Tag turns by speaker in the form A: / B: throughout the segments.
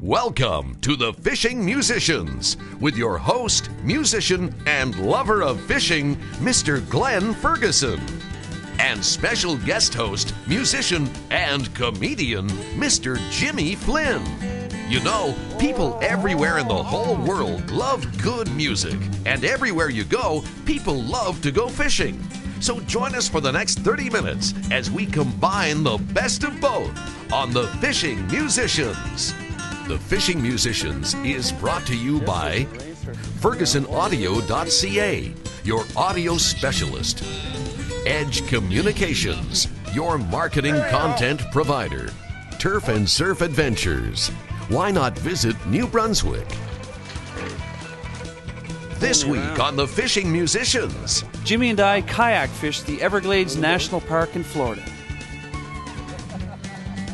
A: Welcome to the Fishing Musicians with your host, musician, and lover of fishing, Mr. Glen Ferguson. And special guest host, musician, and comedian, Mr. Jimmy Flynn. You know, people everywhere in the whole world love good music. And everywhere you go, people love to go fishing. So join us for the next 30 minutes as we combine the best of both on the Fishing Musicians. The Fishing Musicians is brought to you by FergusonAudio.ca, your audio specialist. Edge Communications, your marketing content provider. Turf and Surf Adventures. Why not visit New Brunswick? This week on the Fishing Musicians.
B: Jimmy and I kayak fished the Everglades National Park in Florida.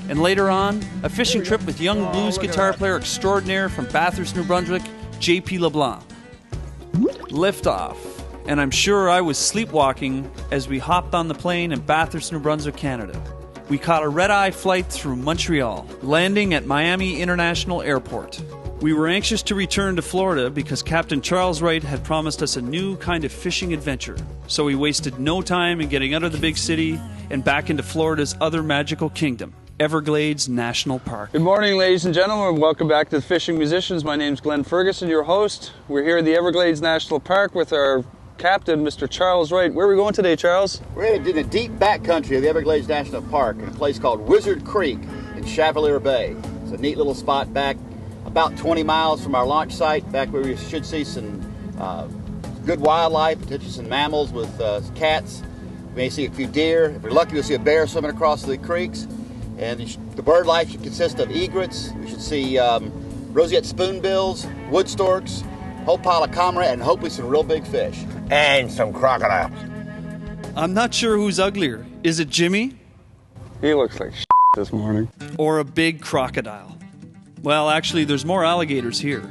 B: And later on, a fishing trip with young blues guitar player extraordinaire from Bathurst, New Brunswick, J.P. LeBlanc. Liftoff, and I'm sure I was sleepwalking as we hopped on the plane in Bathurst, New Brunswick, Canada. We caught a red-eye flight through Montreal, landing at Miami International Airport. We were anxious to return to Florida because Captain Charles Wright had promised us a new kind of fishing adventure. So we wasted no time in getting out of the big city and back into Florida's other magical kingdom, Everglades National Park.
C: Good morning, ladies and gentlemen. Welcome back to the Fishing Musicians. My name's Glen Ferguson, your host. We're here at the Everglades National Park with our captain, Mr. Charles Wright. Where are we going today, Charles?
D: We're headed in the deep backcountry of the Everglades National Park in a place called Wizard Creek in Chevalier Bay. It's a neat little spot back about 20 miles from our launch site, back where we should see some good wildlife, potentially some mammals with cats. We may see a few deer. If we're lucky, we'll see a bear swimming across the creeks. And the bird life should consist of egrets. We should see roseate spoonbills, wood storks, a whole pile of comrade, and hopefully some real big fish.
E: And some crocodiles.
B: I'm not sure who's uglier. Is it Jimmy?
C: He looks like this morning.
B: Or a big crocodile? Well, actually, there's more alligators here.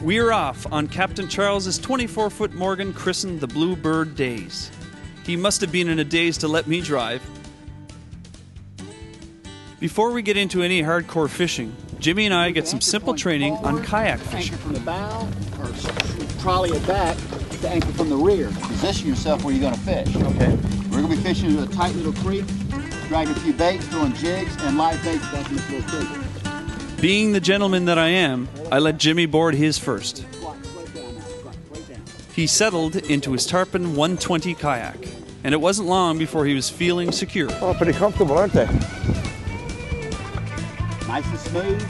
B: We're off on Captain Charles's 24-foot Morgan christened the Bluebird Days. He must have been in a daze to let me drive. Before we get into any hardcore fishing, Jimmy and I get some simple training on kayak fishing.
D: Anchor from the bow or trolley it back to anchor from the rear. Position yourself where you're going to fish.
C: Okay.
D: We're going to be fishing in a tight little creek, dragging a few baits, throwing jigs and live baits back in this little creek.
B: Being the gentleman that I am, I let Jimmy board his first. He settled into his Tarpon 120 kayak, and it wasn't long before he was feeling secure.
E: Oh, pretty comfortable, aren't they?
D: Nice and smooth.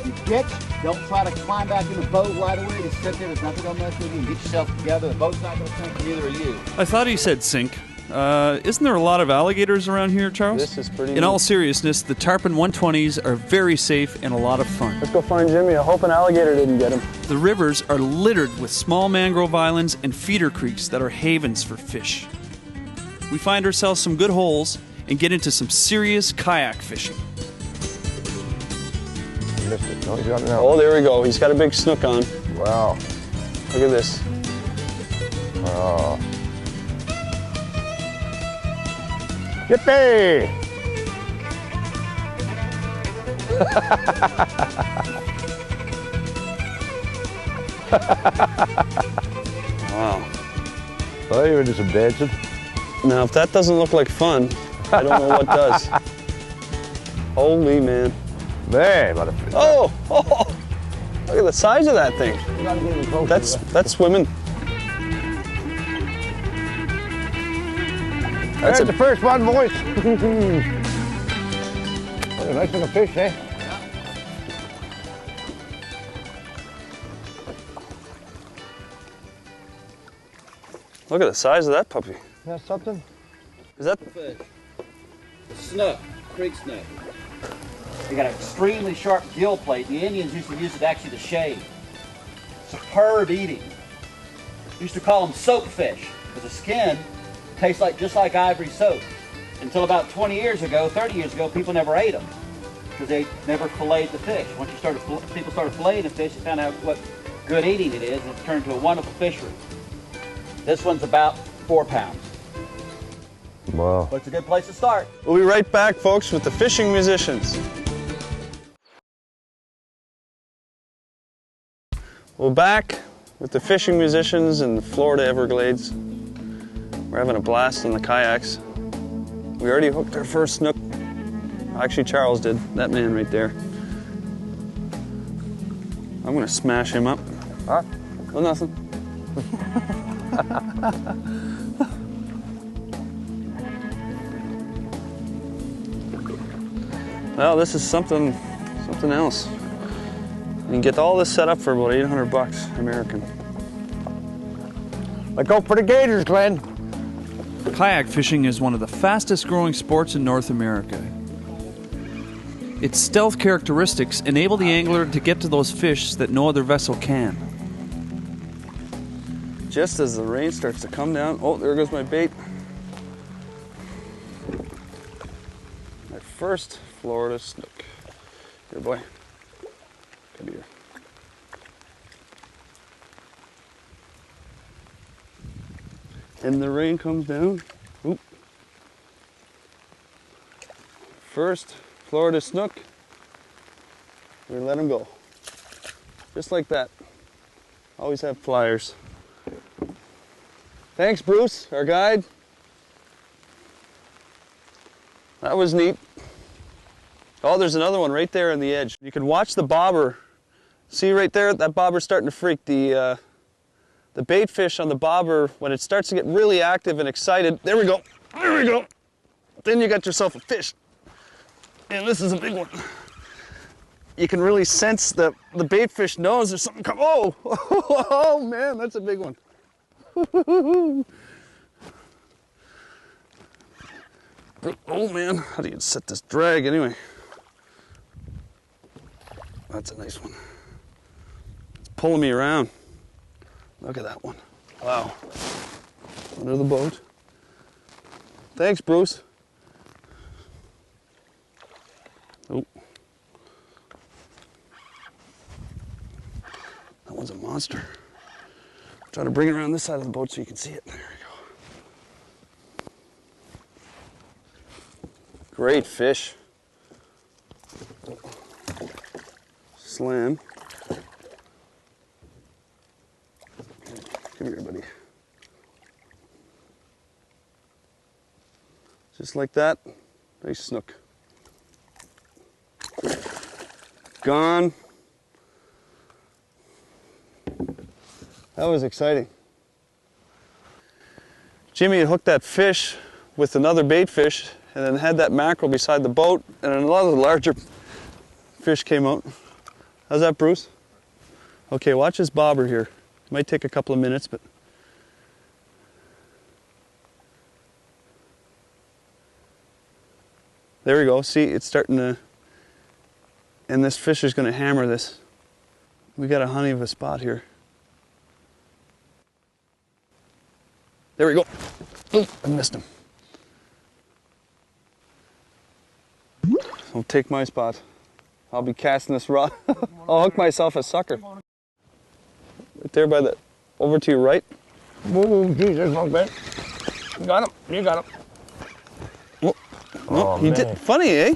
D: You pitch, don't try to climb back in the boat right away. Just sit there, there's nothing going to mess with you. And get yourself together. The boat's not going to sink, neither are you.
B: I thought he said sink. Isn't there a lot of alligators around here, Charles?
C: This is pretty
B: In
C: neat.
B: all seriousness, the Tarpon 120s are very safe and a lot of fun.
C: Let's go find Jimmy. I hope an alligator didn't get him.
B: The rivers are littered with small mangrove islands and feeder creeks that are havens for fish. We find ourselves some good holes and get into some serious kayak fishing.
E: Missed it. No, he's got it now.
C: Oh, there we go. He's got a big snook on.
E: Wow.
C: Look at this.
E: Oh. Yippee!
C: Wow.
E: Well, you're into some dancing.
C: Now, if that doesn't look like fun, I don't know what does. Holy man.
E: Man, what a fish.
C: Oh, look at the size of that thing. That's swimming.
E: That's the first one, boys. What a nice little fish, eh?
C: Look at the size of that puppy.
E: That's something.
C: Is that?
D: Fish. Snook, creek snook. They got an extremely sharp gill plate. The Indians used to use it actually to shave. Superb eating. Used to call them soap fish because the skin tastes just like ivory soap. Until about 20 years ago, 30 years ago, people never ate them because they never filleted the fish. Once people started filleting the fish, they found out what good eating it is, and it's turned into a wonderful fishery. This one's about 4 pounds.
E: Wow.
D: But it's a good place to start.
C: We'll be right back, folks, with the Fishing Musicians. We're back with the fishing musicians in the Florida Everglades. We're having a blast on the kayaks. We already hooked our first snook. Actually, Charles did, that man right there. I'm gonna smash him up.
E: Huh?
C: Oh, nothing. Well, this is something else. You can get all this set up for about $800 American.
E: Let's go for the gators, Glenn.
B: Kayak fishing is one of the fastest growing sports in North America. Its stealth characteristics enable the angler to get to those fish that no other vessel can.
C: Just as the rain starts to come down, oh, there goes my bait. My first Florida snook. Here, boy. Come here. And the rain comes down. Oop. First Florida snook. We're gonna let him go. Just like that. Always have flyers. Thanks, Bruce, our guide. That was neat. Oh, there's another one right there on the edge. You can watch the bobber. See right there, that bobber's starting to freak. The bait fish on the bobber, when it starts to get really active and excited, there we go, there we go. Then you got yourself a fish. And this is a big one. You can really sense the bait fish knows there's something coming. Oh, oh man, that's a big one. Oh man, how do you set this drag anyway? That's a nice one. It's pulling me around. Look at that one. Wow. Under the boat. Thanks, Bruce. Oh. That one's a monster. Try to bring it around this side of the boat so you can see it. There we go. Great fish. Slam. Come here, buddy. Just like that. Nice snook. Gone. That was exciting. Jimmy had hooked that fish with another bait fish and then had that mackerel beside the boat, and a lot of the larger fish came out. How's that, Bruce? Okay, watch this bobber here. It might take a couple of minutes, but there we go. See, it's starting to, and this fish is going to hammer this. We got a honey of a spot here. There we go. Oop, I missed him. I'll take my spot. I'll be casting this rod. I'll hook myself a sucker. Right there by the, over to your right.
E: Oh, Jesus, no bit.
C: You got him. You got him. Oh,
E: Oh,
C: he
E: man.
C: did. Funny, eh?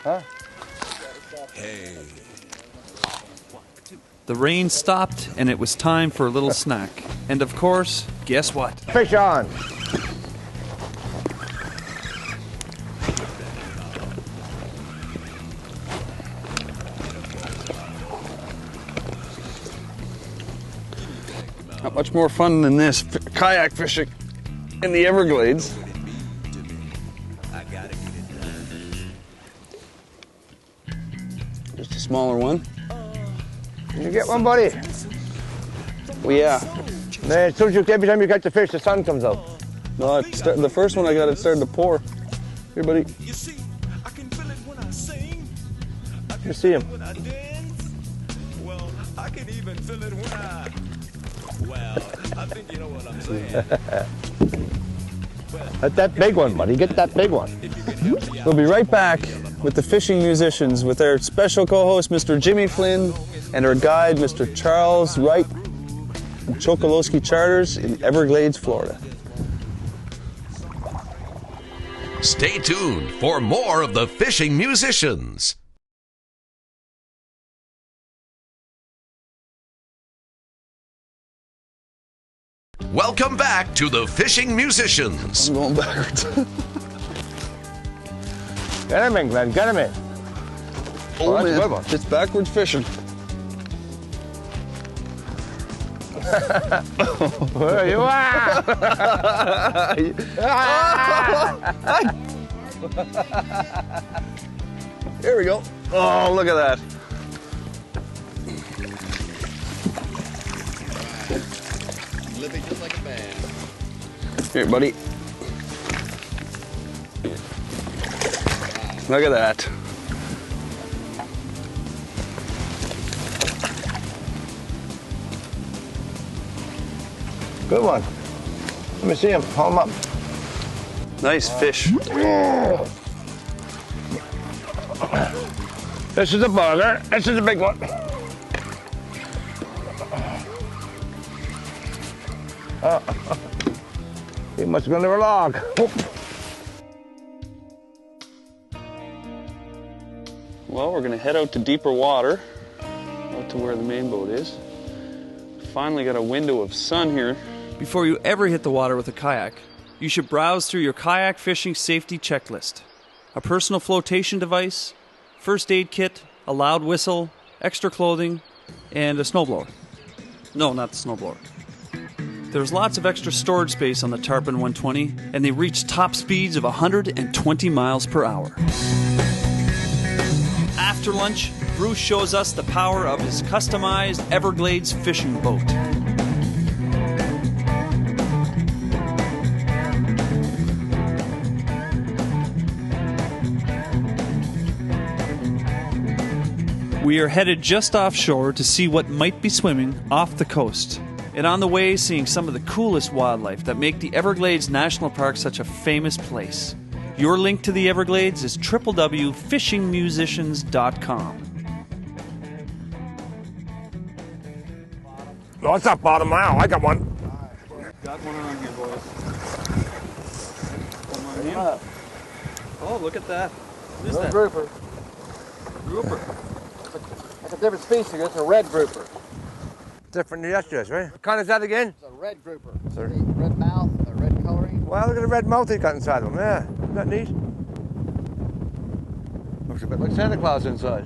E: Huh?
B: The rain stopped and it was time for a little snack. And of course, guess what?
E: Fish on.
C: Not much more fun than this kayak fishing in the Everglades. Just a smaller one.
E: Did you get one, buddy?
C: Well, yeah.
E: Man, as soon as you, every time you catch the fish, the sun comes out.
C: No, the first one I got, it started to pour. Here, buddy.
E: You see him. That's that big one, buddy. Get that big one.
C: We'll be right back with the fishing musicians with our special co-host, Mr. Jimmy Flynn, and our guide, Mr. Charles Wright, from Chokolosky Charters in Everglades, Florida.
A: Stay tuned for more of the Fishing Musicians. Welcome back to the Fishing Musicians.
C: I'm going backwards.
E: Get him in, Glenn, get him in.
C: Oh,
E: that's a
C: man,
E: good one.
C: it's backwards fishing.
E: Where you are?
C: Here we go. Oh, look at that.
D: Living just like a man.
C: Here, buddy. Look at that.
E: Good one. Let me see him. Hold him up.
C: Nice fish.
E: This is a bugger. This is a big one. He must have gone to a log.
C: Well, we're gonna head out to deeper water, out to where the main boat is. Finally got a window of sun here.
B: Before you ever hit the water with a kayak, you should browse through your kayak fishing safety checklist. A personal flotation device, first aid kit, a loud whistle, extra clothing, and a snowblower. No, not the snowblower. There's lots of extra storage space on the Tarpon 120, and they reach top speeds of 120 miles per hour. After lunch, Bruce shows us the power of his customized Everglades fishing boat. We are headed just offshore to see what might be swimming off the coast. And on the way, seeing some of the coolest wildlife that make the Everglades National Park such a famous place. Your link to the Everglades is www.fishingmusicians.com.
E: No, it's not bottom now. I got one.
B: Got one on here, boys. Come on in. Oh, look at that. What is that?
D: Grouper.
B: Grouper.
D: That's a different species. It's a red grouper.
E: Different than yesterday's, right? What kind is that again?
D: It's a red grouper. Sir. The red mouth, the red coloring.
E: Well, look at the red mouth he got inside of him. Yeah, isn't that neat? Looks a bit like Santa Claus inside.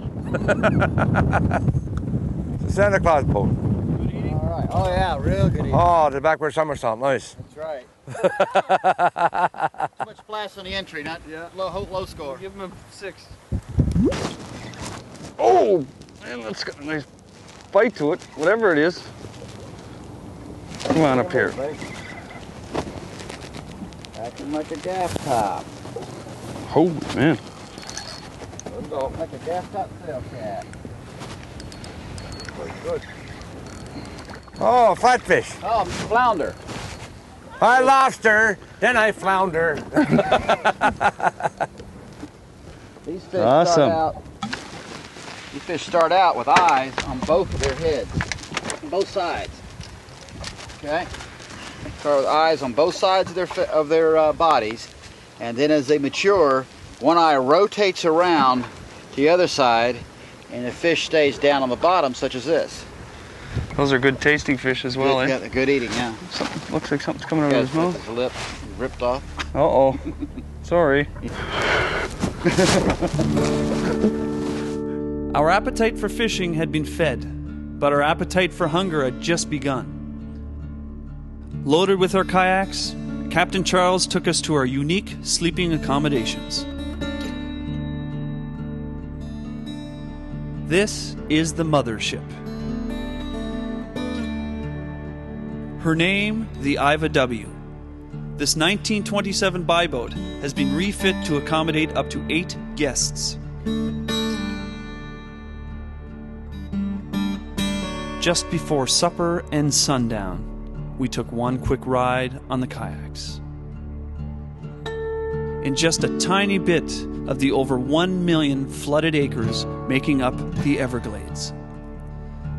E: It's a Santa Claus boat.
D: All right. Oh yeah, real good eating.
E: Oh, the backward somersault, nice.
D: That's right. Too much splash on the entry, not low score.
C: Give him a 6. Oh, man, that's got a nice bite to it, whatever it is. Come on up here.
D: Acting like a gas top.
C: Oh, man.
D: Like a gas top sail cat. Good.
E: Oh, flatfish.
D: Oh, flounder.
E: I lobster, then I flounder.
D: These fish
C: Awesome.
D: start out with eyes on both of their heads, on both sides. Okay. Start with eyes on both sides of their bodies, and then as they mature, one eye rotates around to the other side, and the fish stays down on the bottom, such as this.
C: Those are good tasting fish as well,
D: Yeah,
C: eh?
D: good eating, yeah.
C: Looks like something's coming out of his mouth.
D: His lip ripped off.
C: Uh-oh. Sorry.
B: Our appetite for fishing had been fed, but our appetite for hunger had just begun. Loaded with our kayaks, Captain Charles took us to our unique sleeping accommodations. This is the mothership. Her name, the Iva W. This 1927 boat has been refit to accommodate up to 8 guests. Just before supper and sundown, we took one quick ride on the kayaks. In just a tiny bit of the over 1 million flooded acres making up the Everglades.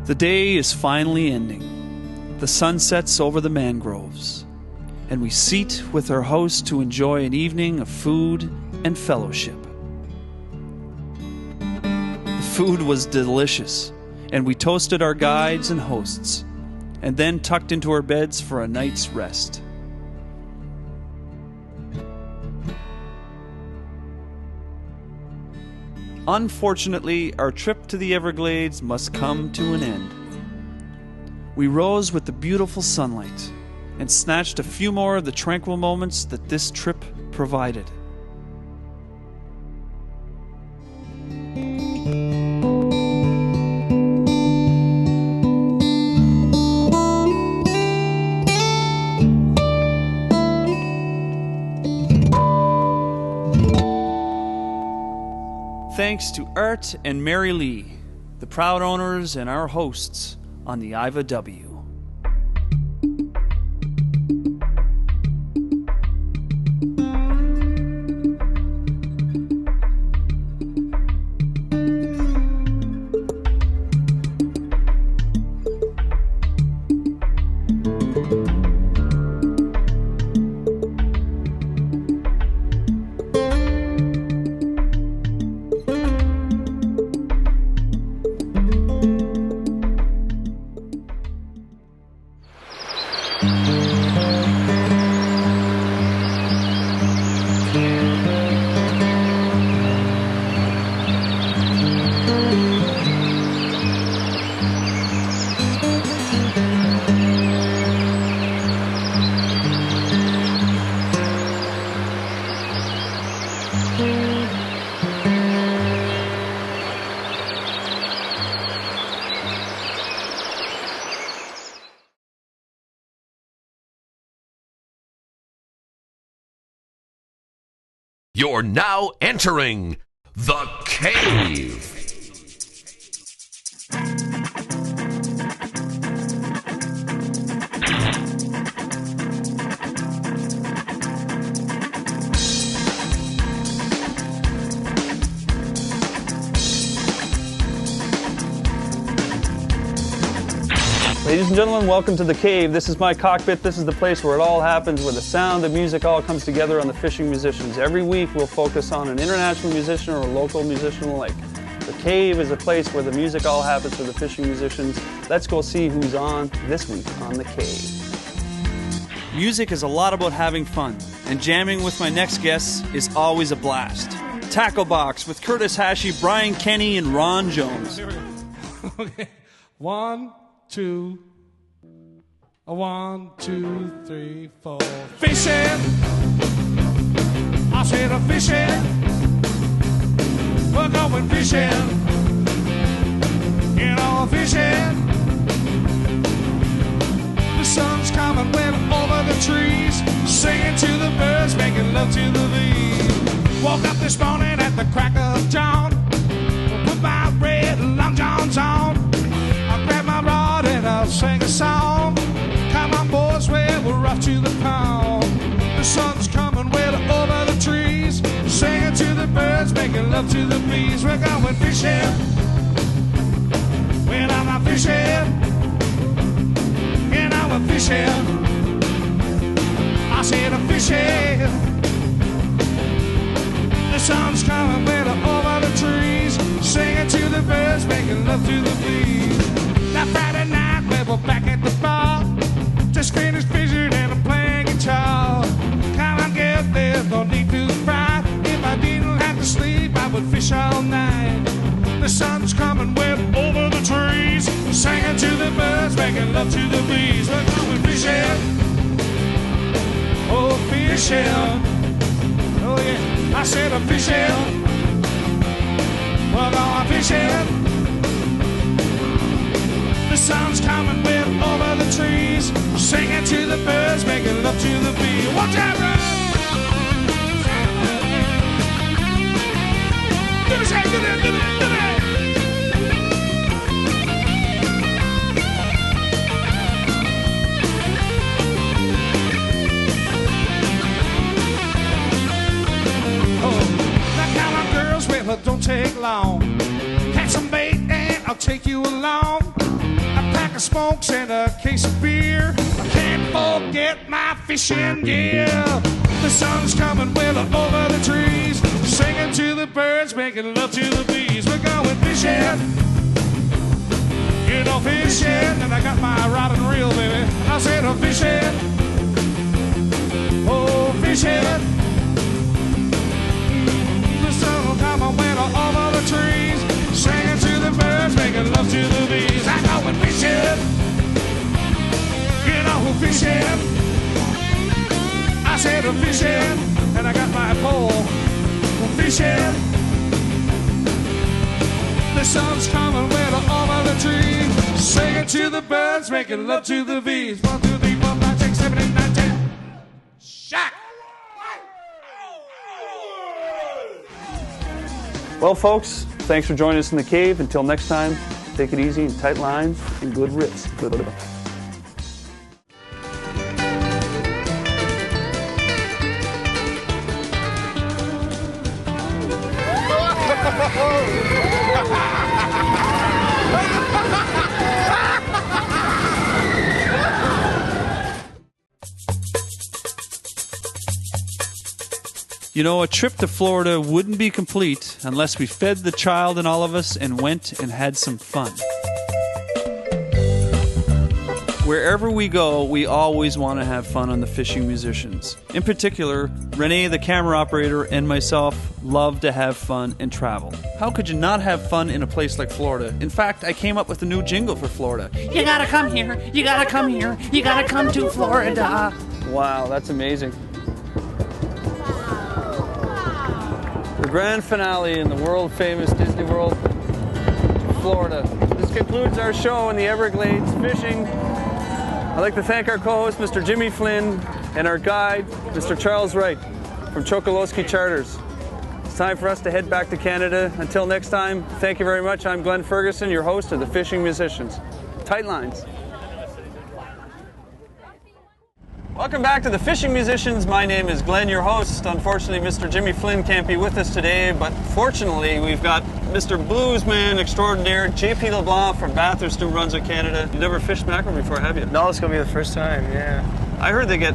B: The day is finally ending. The sun sets over the mangroves, and we seat with our host to enjoy an evening of food and fellowship. The food was delicious, and we toasted our guides and hosts. and then tucked into our beds for a night's rest. Unfortunately, our trip to the Everglades must come to an end. We rose with the beautiful sunlight and snatched a few more of the tranquil moments that this trip provided. Thanks to Art and Mary Lee, the proud owners and our hosts on the Iva W.
A: You're now entering the cave.
C: Ladies and gentlemen, welcome to the cave. This is my cockpit. This is the place where it all happens, where the sound, the music all comes together on the Fishing Musicians. Every week we'll focus on an international musician or a local musician alike. The cave is a place where the music all happens for the Fishing Musicians. Let's go see who's on this week on the cave.
B: Music is a lot about having fun, and jamming with my next guests is always a blast. Tackle Box with Curtis Hashey, Brian Kenny, and Ron Jones.
F: Okay. 1, 2, 1, 2, 3, 4. Fishing. I said a fishing. We're going fishing. You know, fishing. The sun's coming, we're over the trees, singing to the birds, making love to the bees. Woke up this morning at the crack of dawn, put my red long johns on. I grab my rod and I'll sing a song. Come on, boys, we're off to the pond. The sun's coming, we're over the trees, singing to the birds, making love to the bees. We're going fishing. Well, I'm not fishing. You know we're fishing. I said I'm fishing. The sun's coming, we're over the trees, singing to the birds, making love to the bees. That Friday night, we were back at the bar, just finished fishing and I'm playing guitar. Come on, get there, no need to cry. If I didn't have to sleep, I would fish all night. The sun's coming, we're over the trees, singing to the birds, making love to the bees. We're going fishing. Oh, fishing. Oh, yeah. I said I'm fishing. We're going fishing. The sun's coming, we're over the trees, singing to the birds, making love to the bees. Watch out, run! Do the shake, do that, do that, do that. Oh, now come on, girls, well, it don't take long. Catch some bait and I'll take you along. A pack of smokes and a case of beer. I can't forget my fishing gear. The sun's coming, we're over the trees, singing to the birds, making love to the bees. We're going fishing. You You know, fishing, and I got my rod and reel, baby. I said, I'm fishing. Oh, fishing. The sun will come and went over the trees, singing to the birds, making love to the bees. I go and fishing. You know, fishing. I said, I'm fishing, and I got my pole. I'm fishing. The sun's coming well over the tree, singing to the birds, making love to the bees. 1, 2, 3, 4, 5, 6, 7, 8, 9, 10. Shot!
C: Well, folks, thanks for joining us in the cave. Until next time, take it easy and tight lines and good rips.
B: You know, a trip to Florida wouldn't be complete unless we fed the child in all of us and went and had some fun. Wherever we go, we always want to have fun on the Fishing Musicians. In particular, Renee, the camera operator, and myself love to have fun and travel. How could you not have fun in a place like Florida? In fact, I came up with a new jingle for Florida.
G: You gotta come here, you gotta come here, you gotta come to Florida.
C: Wow, that's amazing. The grand finale in the world-famous Disney World, Florida. This concludes our show in the Everglades fishing. I'd like to thank our co-host, Mr. Jimmy Flynn, and our guide, Mr. Charles Wright from Chokolosky Charters. It's time for us to head back to Canada. Until next time, thank you very much. I'm Glen Ferguson, your host of the Fishing Musicians. Tight lines. Welcome back to the Fishing Musicians. My name is Glenn, your host. Unfortunately, Mr. Jimmy Flynn can't be with us today, but fortunately, we've got Mr. Bluesman extraordinaire, JP LeBlanc from Bathurst, New Brunswick, Canada. You've never fished mackerel before, have you?
H: No, it's gonna be the first time, yeah.
C: I heard they get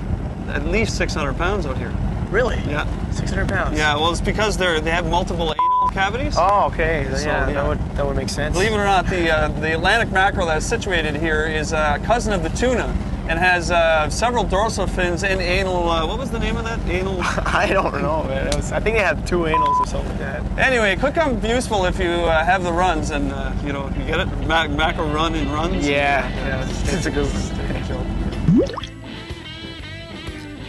C: at least 600 pounds out here.
H: Really?
C: Yeah.
H: 600 pounds?
C: Yeah, well, it's because they have multiple anal cavities.
H: Oh, okay.
C: So,
H: yeah,
C: yeah.
H: That would make sense.
C: Believe it or not, the Atlantic mackerel that's situated here is a cousin of the tuna and has several dorsal fins and anal, what was the name of that? Anal?
H: I don't know, man. I think they had 2 anals or something like that.
C: Anyway, it could come useful if you have the runs and, you know, you get it? Mackerel run in runs?
H: Yeah, it's a good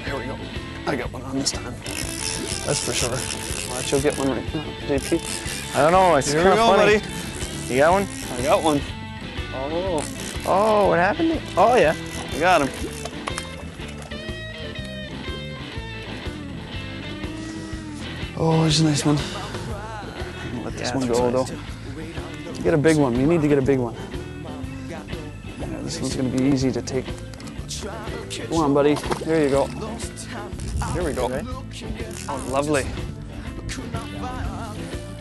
C: Here we go. I got one on this time. That's for sure. Watch, you'll get one right now, JP.
H: I don't know, it's
C: Here
H: kind
C: we
H: of
C: go,
H: funny.
C: buddy.
H: You got one?
C: I got one. Oh.
H: Oh, what happened? Oh, yeah.
C: I got him. Oh, here's a nice one. I'll let this one go, though. Get a big one. You need to get a big one. Yeah, this one's going to be easy to take. Come on, buddy. There you go. Here we go. Okay. Oh, lovely.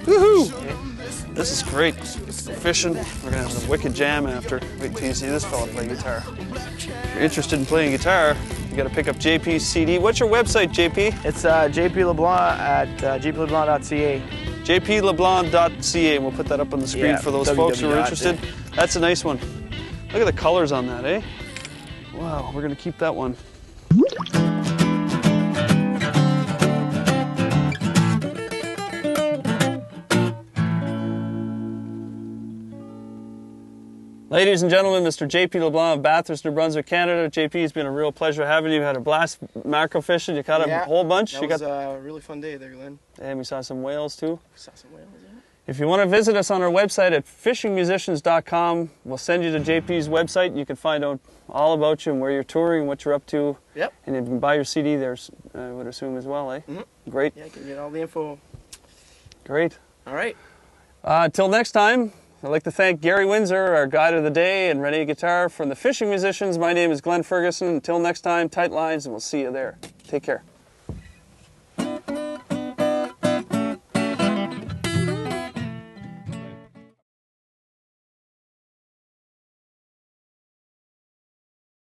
C: Woohoo! This is great. Fishing. We're going to have a wicked jam after. Wait till you see this fella play guitar. If you're interested in playing guitar, you got to pick up JP's CD. What's your website, JP?
H: It's JP LeBlanc at jpleblanc.ca.
C: jpleblanc.ca, and we'll put that up on the screen for those folks who are interested. That's a nice one. Look at the colors on that, eh? Wow, we're going to keep that one. Ladies and gentlemen, Mr. JP LeBlanc of Bathurst, New Brunswick, Canada. JP, it's been a real pleasure having you. You had a blast mackerel fishing. You caught a whole bunch.
H: That was a really fun day there, Glenn.
C: And we saw some whales too.
H: We saw some whales, yeah.
C: If you want to visit us on our website at fishingmusicians.com, we'll send you to JP's website. You can find out all about you and where you're touring and what you're up to.
H: Yep.
C: And you can buy your CD there, I would assume, as well, eh?
H: Mm-hmm.
C: Great.
H: Yeah, you can get all the info.
C: Great.
H: All right.
C: Till next time, I'd like to thank Gary Windsor, our guide of the day, and Renee Guitar from the Fishing Musicians. My name is Glen Ferguson. Until next time, tight lines, and we'll see you there. Take care.